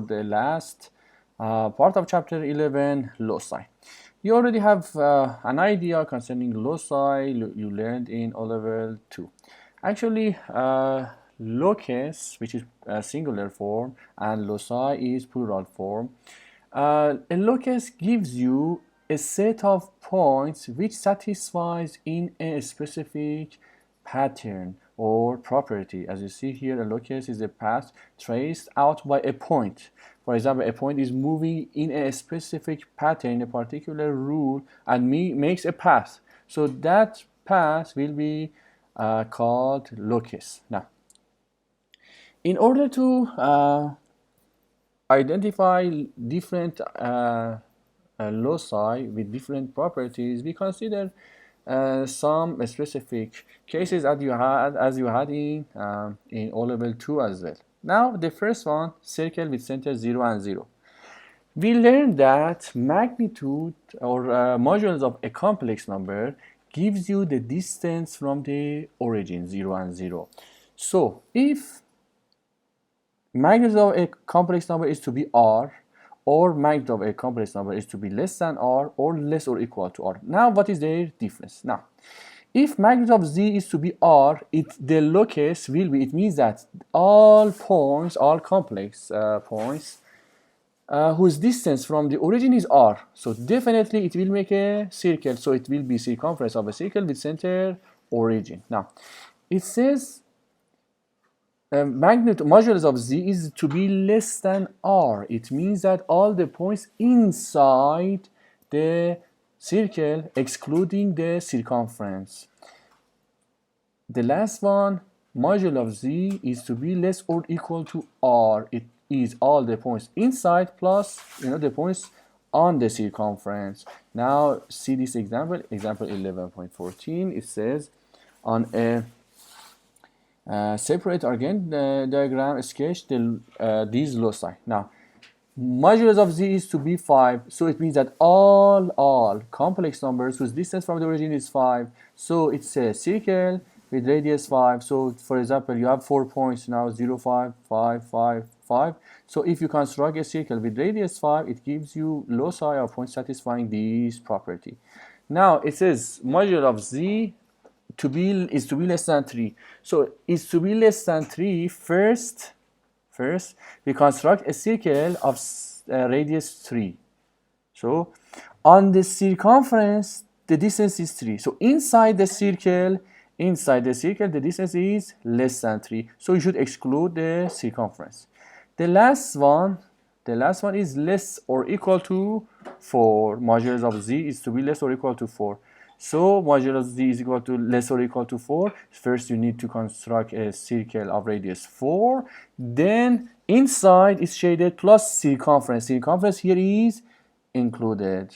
the last part of chapter 11, loci. You already have an idea concerning loci you learned in O-level 2. Actually, locus, which is singular form, and loci is plural form. A locus gives you a set of points which satisfies in a specific pattern or property. As you see here, a locus is a path traced out by a point. For example, a point is moving in a specific pattern, a particular rule, and makes a path. So that path will be called locus. Now, in order to identify different loci with different properties, we consider some specific cases as you had in O-level 2 as well. Now the first one, circle with center 0 and 0. We learned that magnitude or modules of a complex number gives you the distance from the origin 0 and 0. So if magnitude of a complex number is to be r, or magnitude of a complex number is to be less than r or less or equal to r. Now what is their difference? Now if magnitude of z is to be r, the locus will be, it means that all points, all complex points whose distance from the origin is r, so definitely it will make a circle, so it will be circumference of a circle with center origin. Now it says magnitude modulus of z is to be less than r. It means that all the points inside the circle excluding the circumference. The last one, modulus of z is to be less or equal to r. It is all the points inside plus the points on the circumference. Now see this example 11.14. It says on a separate Argand diagram sketch these loci. Now modulus of z is to be 5, so it means that all complex numbers whose distance from the origin is 5, so it's a circle with radius 5. So for example, you have 4 points now, 0, 5, 5, 5, 5. So if you construct a circle with radius 5, it gives you loci or points satisfying this property. Now it says modulus of z is to be less than 3. So is to be less than 3. First we construct a circle of radius 3. So on the circumference the distance is 3. So inside the circle the distance is less than 3. So you should exclude the circumference. The last one is less or equal to 4. Modulus of z is to be less or equal to 4. So modulus z is equal to less or equal to 4. First you need to construct a circle of radius 4. Then inside is shaded plus circumference. Circumference here is included.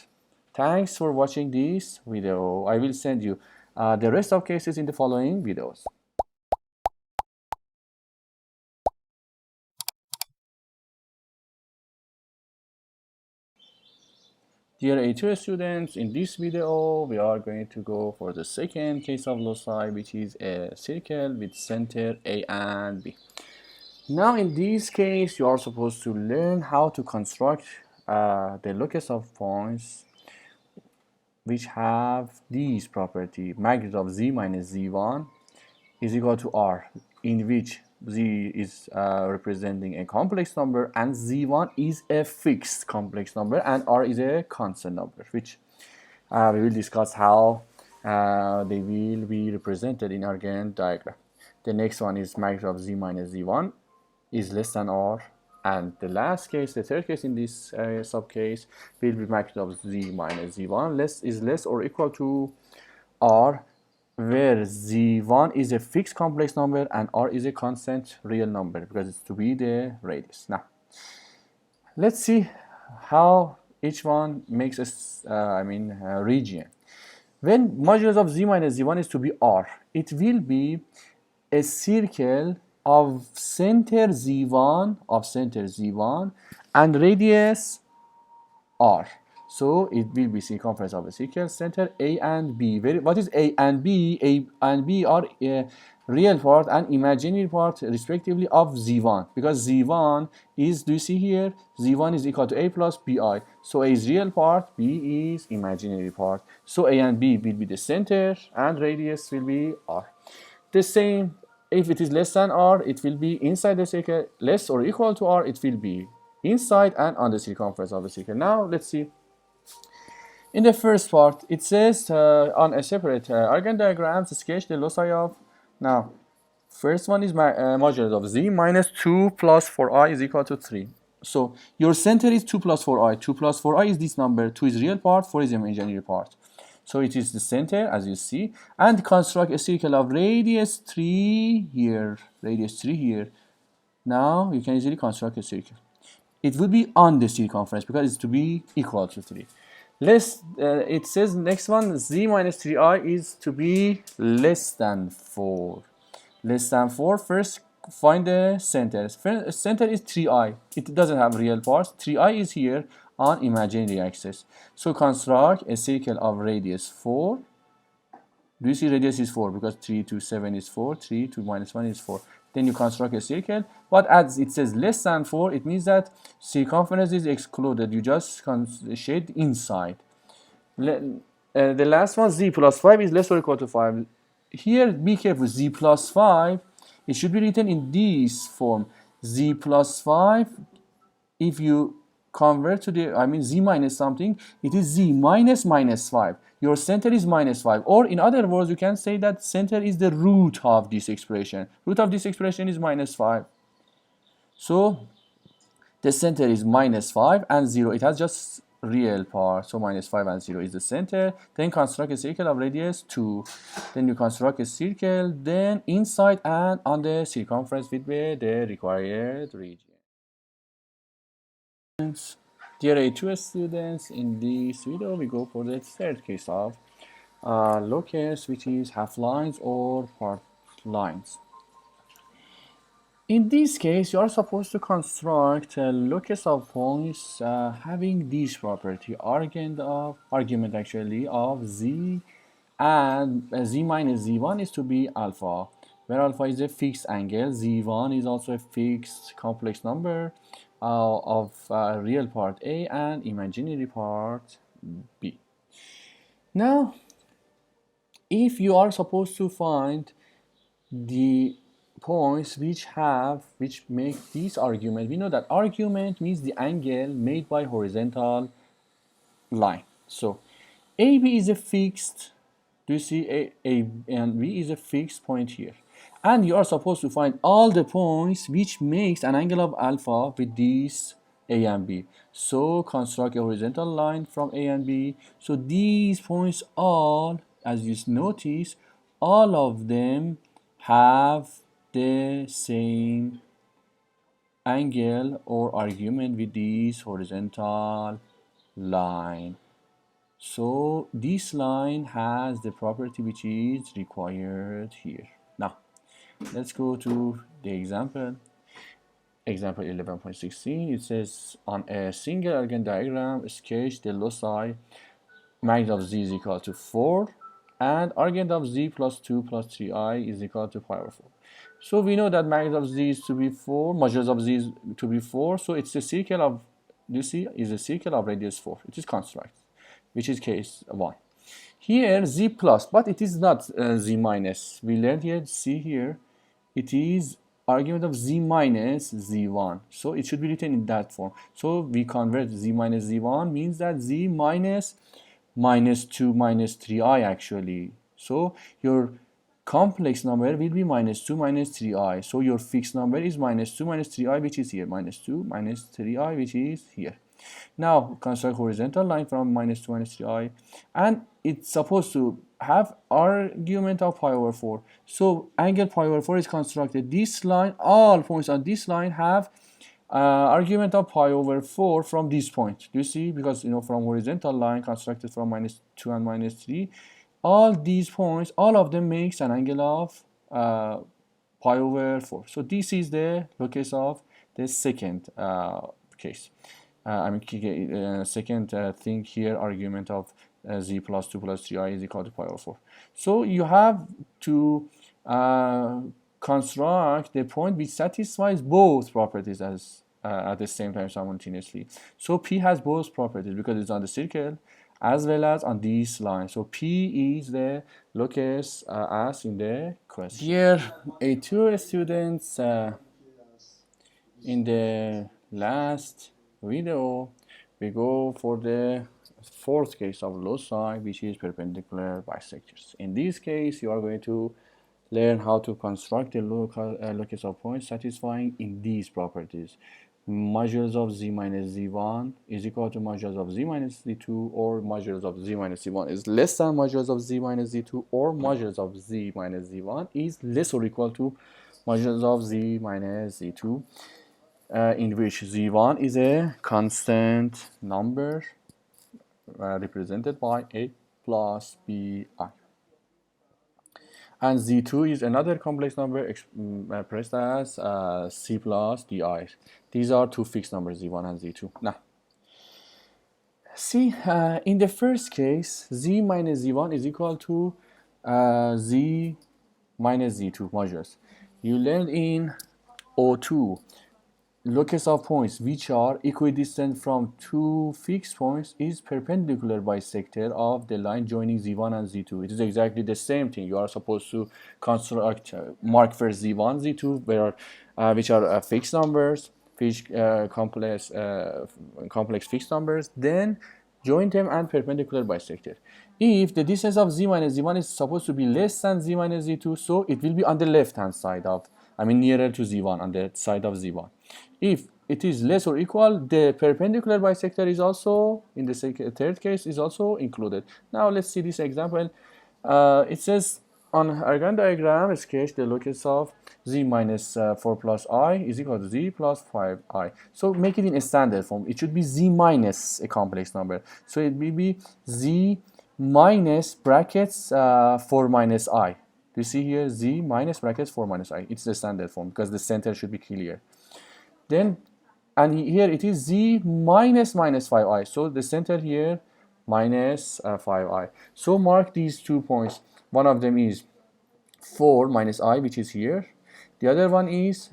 Thanks for watching this video. I will send you the rest of cases in the following videos. Dear A2 students, in this video we are going to go for the second case of loci, which is a circle with center A and B. Now in this case you are supposed to learn how to construct the locus of points which have these property. Magnitude of z minus z1 is equal to r, in which z is representing a complex number and z1 is a fixed complex number and r is a constant number, which we will discuss how they will be represented in our Gantt diagram. The next one is magnitude of z minus z1 is less than r, and the last case, the third case in this subcase, will be magnitude of z minus z1 is less or equal to r, where z1 is a fixed complex number and r is a constant real number because it's to be the radius. Now let's see how each one makes a region. When modulus of z minus z1 is to be r, it will be a circle of center z1 and radius r. So it will be circumference of a circle, center A and B. What is A and B? A and B are real part and imaginary part respectively of z1, because z1 is, do you see here, z1 is equal to a plus bi, so a is real part, b is imaginary part, so a and b will be the center and radius will be r. The same, if it is less than r, it will be inside the circle, less or equal to r, it will be inside and on the circumference of the circle. Now let's see. In the first part, it says on a separate argon diagrams, sketch the loci of, now, first one is modulus of z minus 2 plus 4i is equal to 3. So your center is 2 plus 4i. 2 plus 4i is this number. 2 is real part, 4 is imaginary part. So it is the center, as you see. And construct a circle of radius 3 here. Radius 3 here. Now you can easily construct a circle. It will be on the circumference because it's to be equal to 3. It says next one, z minus 3i is to be less than 4. Less than 4, first find the center. Center is 3i. It doesn't have real parts. 3i is here on imaginary axis. So construct a circle of radius 4. Do you see radius is 4? Because 3 to 7 is 4. 3 to minus 1 is 4. Then you construct a circle. But as it says less than 4, it means that circumference is excluded. You just shade inside. The last one, z plus 5 is less or equal to 5. Here, be careful, z plus 5, it should be written in this form. Z plus 5, if you convert to the, z minus something, it is z minus minus 5. Your center is minus 5. Or in other words, you can say that center is the root of this expression. Root of this expression is minus 5. So, the center is minus 5 and 0. It has just real part, so minus 5 and 0 is the center. Then construct a circle of radius 2. Then you construct a circle, then inside and on the circumference will be the required region. Dear A2 students, in this video we go for the third case of locus, which is half lines or part lines. In this case, you are supposed to construct a locus of points having this property, argument of z, and z minus z1 is to be alpha, where alpha is a fixed angle, z1 is also a fixed complex number of real part A and imaginary part B. Now, if you are supposed to find the points which make this argument, we know that argument means the angle made by horizontal line. So AB is a fixed, do you see, A and B is a fixed point here, and you are supposed to find all the points which makes an angle of alpha with these A and B. So construct a horizontal line from A and B. So these points all, as you notice, all of them have the same angle or argument with this horizontal line. So this line has the property which is required here. Now let's go to the example. Example 11.16. It says on a single argon diagram, sketch the loci magnitude of z is equal to 4 and argand of z plus 2 plus 3i is equal to pi over 4. So we know that magnitude of z is to be 4, modulus of z is to be 4, so it's a circle of, you see, is a circle of radius 4. It is construct, which is case 1. Here z plus, but it is not z minus. We learned here, see here, it is argument of z minus z1. So it should be written in that form. So we convert z minus z1 means that z minus 2 minus 3i actually. So your complex number will be minus 2 minus 3i. So your fixed number is minus 2 minus 3i, which is here. Minus 2 minus 3i, which is here. Now construct horizontal line from minus 2 minus 3i, and it's supposed to have argument of pi over 4. So angle pi over 4 is constructed. This line, all points on this line have argument of pi over 4 from this point. Do you see? Because from horizontal line constructed from minus 2 and minus 3, all these points, all of them makes an angle of pi over 4. So this is the locus of the second case. Second thing here, argument of z plus 2 plus 3i is equal to pi over 4. So you have to construct the point which satisfies both properties as at the same time simultaneously. So P has both properties because it's on the circle as well as on this line. So P is the locus asked in the question. Dear A2 students, in the last video, we go for the fourth case of loci, which is perpendicular bisectors. In this case, you are going to learn how to construct a locus of points satisfying in these properties. Modulus of z minus z1 is equal to modulus of z minus z2, or modulus of z minus z1 is less than modulus of z minus z2, or modulus of z minus z1 is less or equal to modulus of z minus z2, in which z1 is a constant number represented by a plus bi. And z2 is another complex number expressed as c plus di. These are two fixed numbers, z1 and z2. Now, see, in the first case, z minus z1 is equal to z minus z2 modulus. You learned in O2 locus of points which are equidistant from two fixed points is perpendicular bisector of the line joining z1 and z2. It is exactly the same thing. You are supposed to construct mark first z1, z2, which are fixed numbers, complex fixed numbers, then join them and perpendicular bisector. If the distance of z minus z1 is supposed to be less than z minus z2, so it will be on the left hand side of, nearer to z1, on the side of z1. If it is less or equal, the perpendicular bisector is also, in the third case, is also included. Now let's see this example. It says on Argand diagram, sketch the locus of z minus 4 plus I is equal to z plus 5i. So make it in a standard form. It should be z minus a complex number. So it will be z minus brackets 4 minus I. You see here z minus brackets 4 minus I. It's the standard form because the center should be clear. Then, and here it is z minus 5i. So the center here minus 5i. So mark these 2 points. One of them is 4 minus I, which is here. The other one is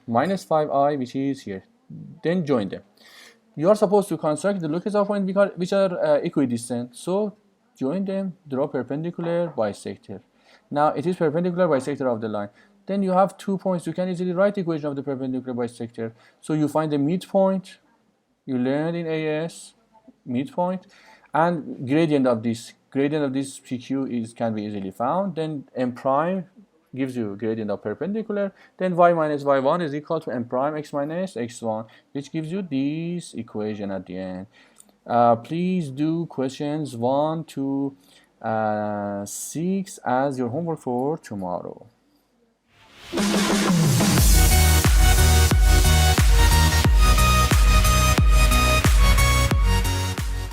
minus 5i, which is here. Then join them. You are supposed to construct the locus of points which are equidistant. So join them, draw perpendicular bisector. Now it is perpendicular bisector of the line. Then you have 2 points. You can easily write the equation of the perpendicular bisector. So you find the midpoint. You learned in AS, midpoint, and gradient of this PQ can be easily found. Then M prime gives you gradient of perpendicular. Then y minus y1 is equal to M prime x minus x1, which gives you this equation at the end. Please do questions 1 to 6 as your homework for tomorrow.